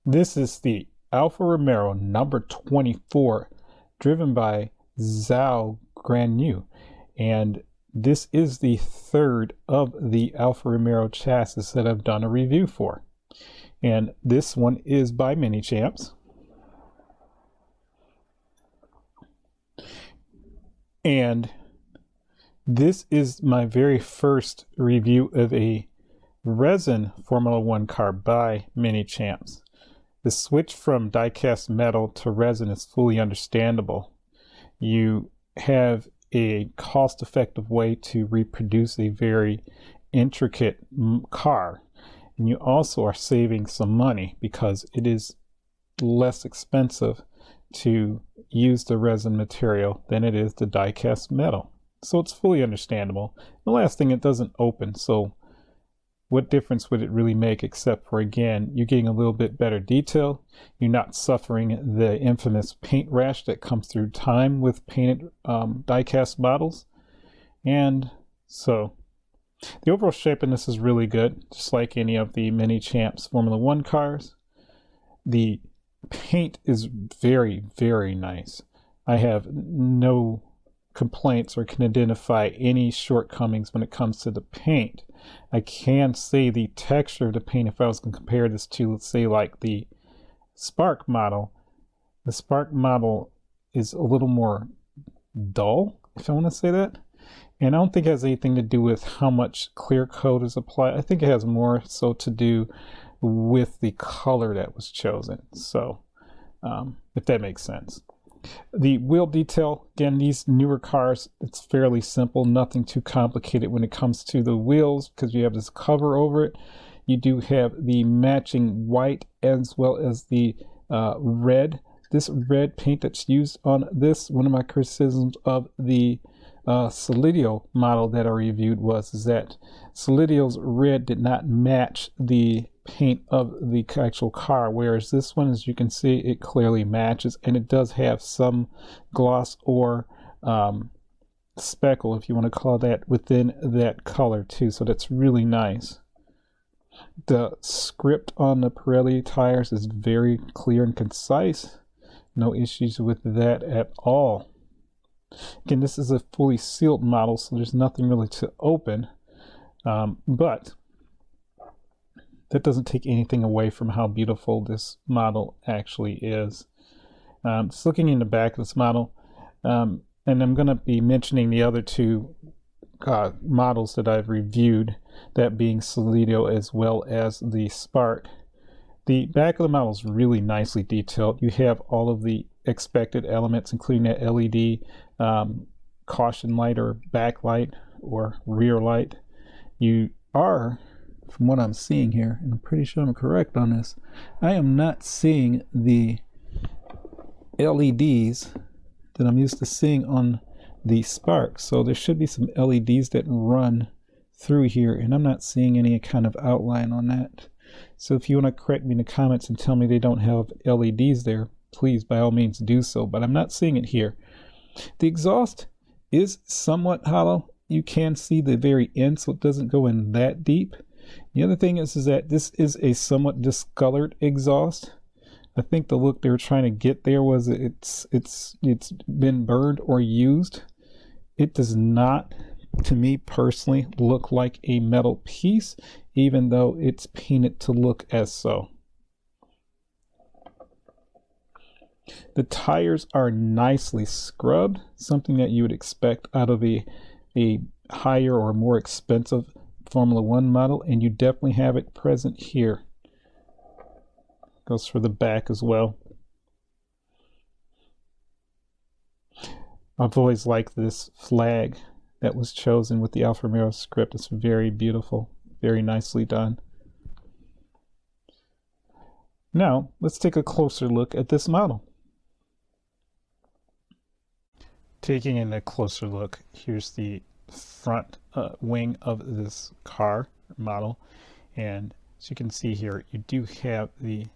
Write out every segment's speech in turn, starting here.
This is the Alfa Romeo number 24, driven by ZHOU GUANYU, and this is the third of the Alfa Romeo chassis that I've done a review for. And this one is by Minichamps. And this is my very first review of a resin Formula One car by Minichamps. The switch from die-cast metal to resin is fully understandable. You have a cost-effective way to reproduce a very intricate car, and you also are saving some money because it is less expensive to use the resin material than it is the die-cast metal. So it's fully understandable. The last thing, it doesn't open, so what difference would it really make, except for, again, you're getting a little bit better detail. You're not suffering the infamous paint rash that comes through time with painted die-cast models. And so the overall shape in this is really good, just like any of the Minichamps Formula One cars. The paint is very, very nice. I have no complaints or can identify any shortcomings when it comes to the paint. I can say the texture of the paint, if I was going to compare this to, let's say, like the Spark model, the Spark model is a little more dull, if I want to say that. And I don't think it has anything to do with how much clear coat is applied. I think it has more so to do with the color that was chosen. So if that makes sense. The wheel detail, again, these newer cars, it's fairly simple, nothing too complicated when it comes to the wheels because you have this cover over it. You do have the matching white as well as the red. This red paint that's used on this, one of my criticisms of the Solido model that I reviewed was that Solido's red did not match the paint of the actual car, whereas this one, as you can see, it clearly matches, and it does have some gloss or speckle, if you want to call that, within that color too, so that's really nice. The script on the Pirelli tires is very clear and concise. No issues with that at all. Again, this is a fully sealed model, so there's nothing really to open, but that doesn't take anything away from how beautiful this model actually is. Just looking in the back of this model, and I'm going to be mentioning the other two models that I've reviewed, that being Solido as well as the Spark. The back of the model is really nicely detailed. You have all of the expected elements, including that LED caution light or backlight or rear light. You are, from what I'm seeing here, and I'm pretty sure I'm correct on this, I am not seeing the LEDs that I'm used to seeing on the Spark. So there should be some LEDs that run through here, and I'm not seeing any kind of outline on that. So if you want to correct me in the comments and tell me they don't have LEDs there, please by all means do so, but I'm not seeing it here. The exhaust is somewhat hollow. You can see the very end, so it doesn't go in that deep. The other thing is that this is a somewhat discolored exhaust. I think the look they were trying to get there was it's been burned or used. It does not, to me personally, look like a metal piece, even though it's painted to look as so. The tires are nicely scrubbed, something that you would expect out of a higher or more expensive Formula One model, and you definitely have it present here. Goes for the back as well. I've always liked this flag that was chosen with the Alfa Romeo script. It's very beautiful, very nicely done. Now, let's take a closer look at this model. Taking in a closer look, here's the front wing of this car model, and as you can see here, you do have the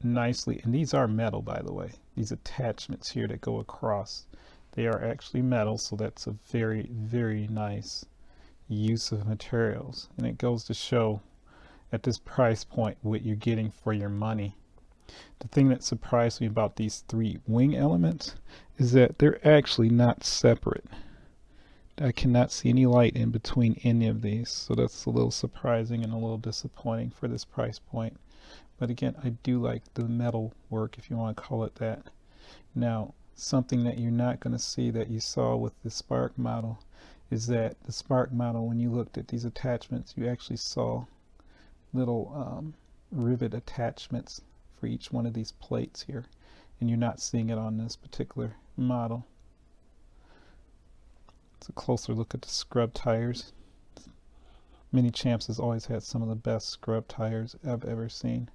nicely, and these are metal, by the way, these attachments here that go across, they are actually metal, so that's a very, very nice use of materials, and it goes to show at this price point what you're getting for your money. The thing that surprised me about these three wing elements is that they're actually not separate. I cannot see any light in between any of these, so that's a little surprising and a little disappointing for this price point. But again, I do like the metal work, if you want to call it that. Now, something that you're not going to see that you saw with the Spark model is that the Spark model, when you looked at these attachments, you actually saw little rivet attachments for each one of these plates here, and you're not seeing it on this particular model. It's a closer look at the scrub tires. Minichamps has always had some of the best scrub tires I've ever seen.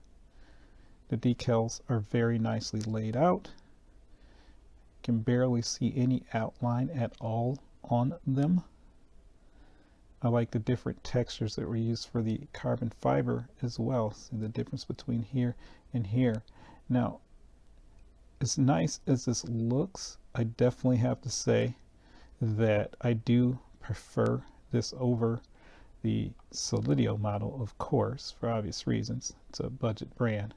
The decals are very nicely laid out. You can barely see any outline at all on them. I like the different textures that were used for the carbon fiber as well. See the difference between here and here. Now, as nice as this looks, I definitely have to say that I do prefer this over the Solido model, of course, for obvious reasons. It's a budget brand.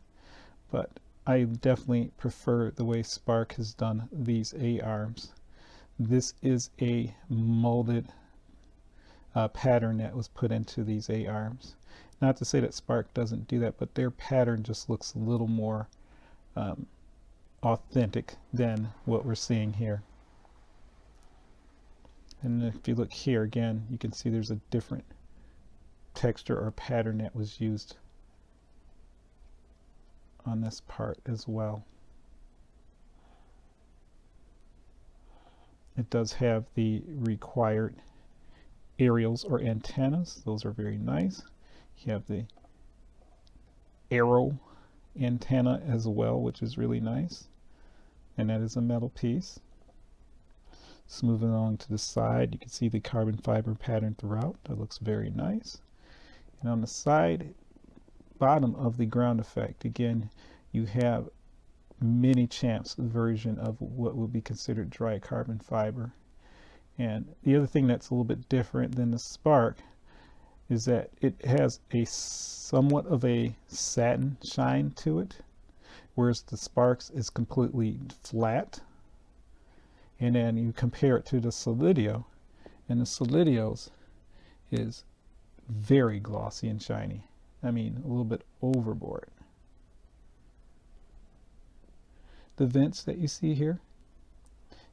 But I definitely prefer the way Spark has done these A-arms. This is a molded pattern that was put into these A-arms. Not to say that Spark doesn't do that, but their pattern just looks a little more authentic than what we're seeing here. And if you look here again, you can see there's a different texture or pattern that was used on this part as well. It does have the required aerials or antennas. Those are very nice. You have the arrow antenna as well, which is really nice, and that is a metal piece. So moving along to the side, you can see the carbon fiber pattern throughout. That looks very nice. And on the side bottom of the ground effect, again, you have Minichamps version of what would be considered dry carbon fiber. And the other thing that's a little bit different than the Spark is that it has a somewhat of a satin shine to it, whereas the Sparks is completely flat. And then you compare it to the Solido, and the Solido's is very glossy and shiny. I mean, a little bit overboard. The vents that you see here,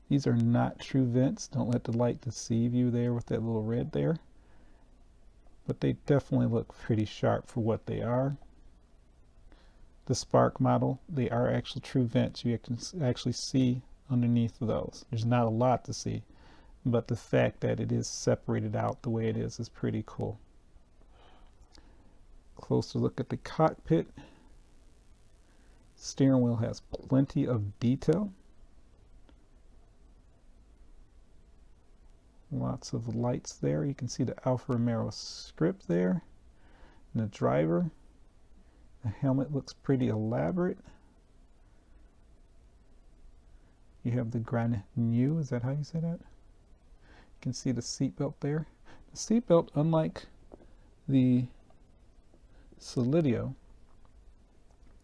these are not true vents. Don't let the light deceive you there with that little red there. But they definitely look pretty sharp for what they are. The Spark model, they are actual true vents. You can actually see underneath those. There's not a lot to see, but the fact that it is separated out the way it is pretty cool. Closer look at the cockpit. Steering wheel has plenty of detail. Lots of lights there. You can see the Alfa Romeo script there. And the driver. The helmet looks pretty elaborate. You have the GUANYU, is that how you say that? You can see the seatbelt there. The seatbelt, unlike the Solido,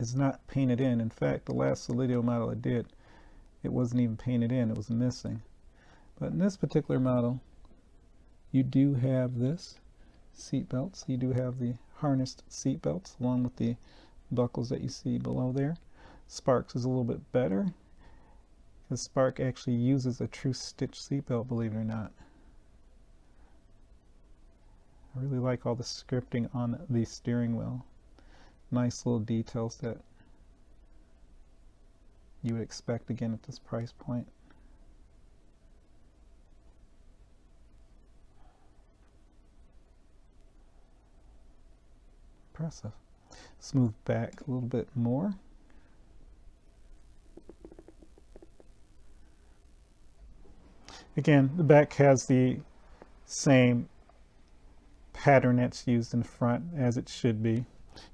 is not painted in. In fact, the last Solido model I did, it wasn't even painted in, it was missing. But in this particular model, you do have this seat belts. You do have the harnessed seat belts along with the buckles that you see below there. Sparks is a little bit better. The Spark actually uses a true stitch seat belt, believe it or not. I really like all the scripting on the steering wheel. Nice little details that you would expect again at this price point. Impressive. Let's move back a little bit more. Again, the back has the same pattern that's used in front as it should be.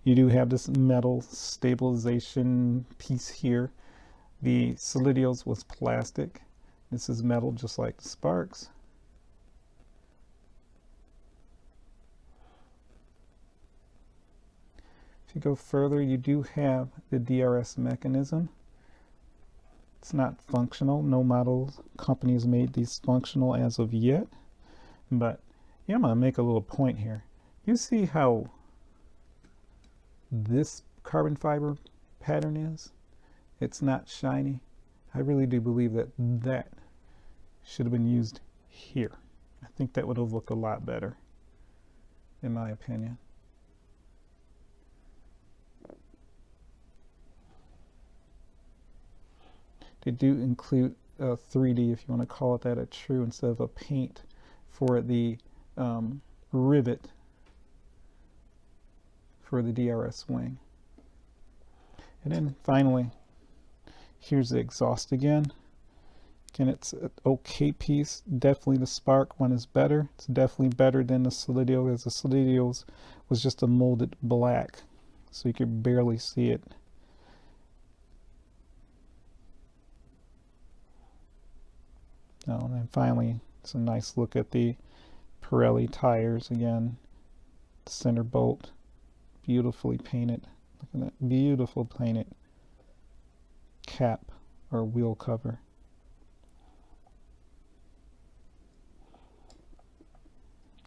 You do have this metal stabilization piece here. The Solido's was plastic. This is metal just like the Sparks. If you go further, you do have the DRS mechanism. It's not functional. No model company has made these functional as of yet. But yeah, I'm going to make a little point here. You see how this carbon fiber pattern is? It's not shiny. I really do believe that that should have been used here. I think that would have looked a lot better, in my opinion. They do include 3D, if you want to call it that, a true instead of a paint for the rivet for the DRS wing. And then finally, here's the exhaust again. Again, it's an okay piece. Definitely the Spark one is better. It's definitely better than the Solido, as the Solido's was just a molded black, so you could barely see it. Oh, and then finally, it's a nice look at the Pirelli tires again. Center bolt, beautifully painted. Look at that beautiful painted cap or wheel cover.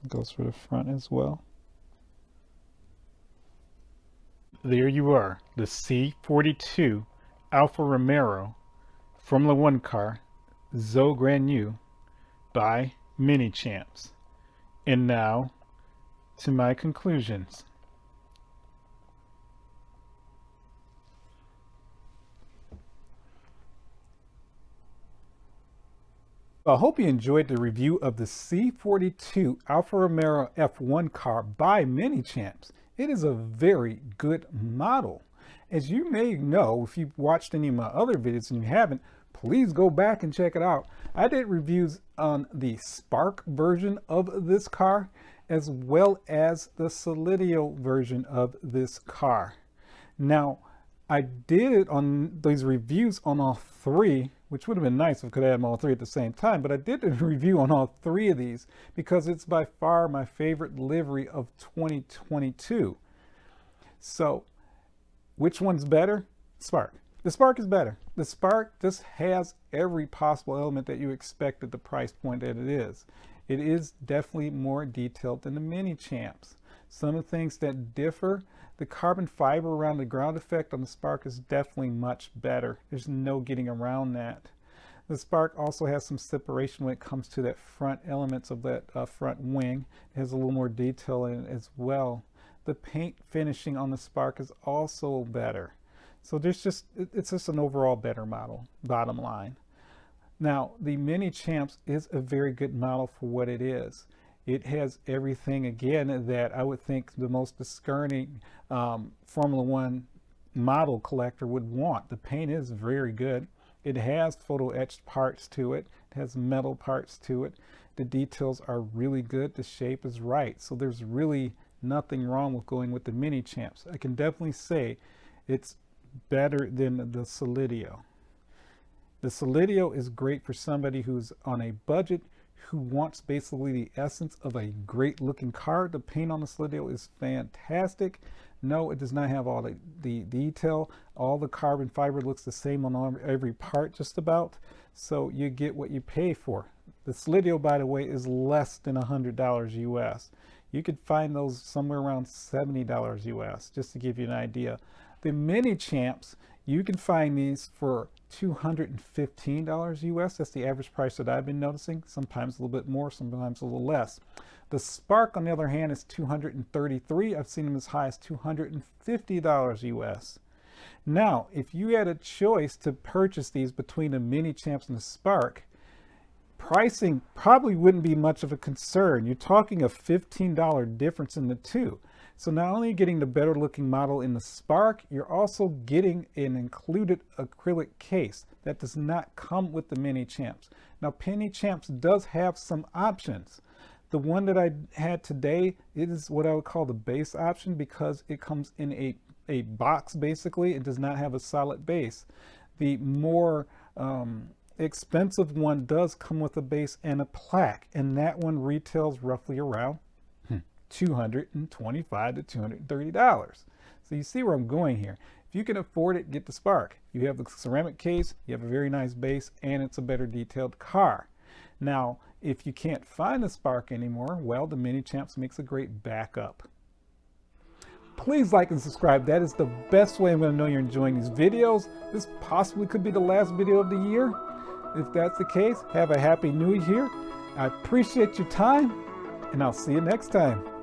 It goes for the front as well. There you are, the C42 Alfa Romeo Formula One car, ZHOU GUANYU by Minichamps. And now to my conclusions. I hope you enjoyed the review of the C42 Alfa Romeo F1 car by Minichamps. It is a very good model. As you may know, if you've watched any of my other videos and you haven't, please go back and check it out. I did reviews on the Spark version of this car as well as the Solido version of this car. Now, I did it on these reviews on all three, which would have been nice if I could have them all three at the same time, but I did a review on all three of these because it's by far my favorite livery of 2022. So, which one's better? Spark. The Spark is better. The Spark just has every possible element that you expect at the price point that it is. It is definitely more detailed than the Minichamps. Some of the things that differ, the carbon fiber around the ground effect on the Spark is definitely much better. There's no getting around that. The Spark also has some separation when it comes to that front elements of that front wing. It has a little more detail in it as well. The paint finishing on the Spark is also better. So it's just an overall better model, bottom line. Now, the Minichamps is a very good model for what it is. It has everything, again, that I would think the most discerning Formula One model collector would want. The paint is very good. It has photo etched parts to it. It has metal parts to it. The details are really good. The shape is right. So there's really nothing wrong with going with the Minichamps. I can definitely say it's better than the Solido. The Solido is great for somebody who's on a budget, who wants basically the essence of a great looking car. The paint on the Solido is fantastic. No, it does not have all the detail. All the carbon fiber looks the same on every part just about. So you get what you pay for. The Solido, by the way, is less than $100 US. You could find those somewhere around $70 US, just to give you an idea. The Minichamps, you can find these for $215 US. That's the average price that I've been noticing. Sometimes a little bit more, sometimes a little less. The Spark, on the other hand, is $233. I've seen them as high as $250 US. Now, if you had a choice to purchase these between the Minichamps and the Spark, pricing probably wouldn't be much of a concern. You're talking a $15 difference in the two. So not only are you getting the better looking model in the Spark, you're also getting an included acrylic case that does not come with the Minichamps. Now, Minichamps does have some options. The one that I had today, it is what I would call the base option because it comes in a box basically. It does not have a solid base. The more expensive one does come with a base and a plaque, and that one retails roughly around $225 to $230. So you see where I'm going here. If you can afford it, get the Spark. You have the ceramic case, you have a very nice base, and it's a better detailed car. Now, if you can't find the Spark anymore, well, the Minichamps makes a great backup. Please like and subscribe. That is the best way I'm going to know you're enjoying these videos. This possibly could be the last video of the year. If that's the case, have a happy new year. I appreciate your time, and I'll see you next time.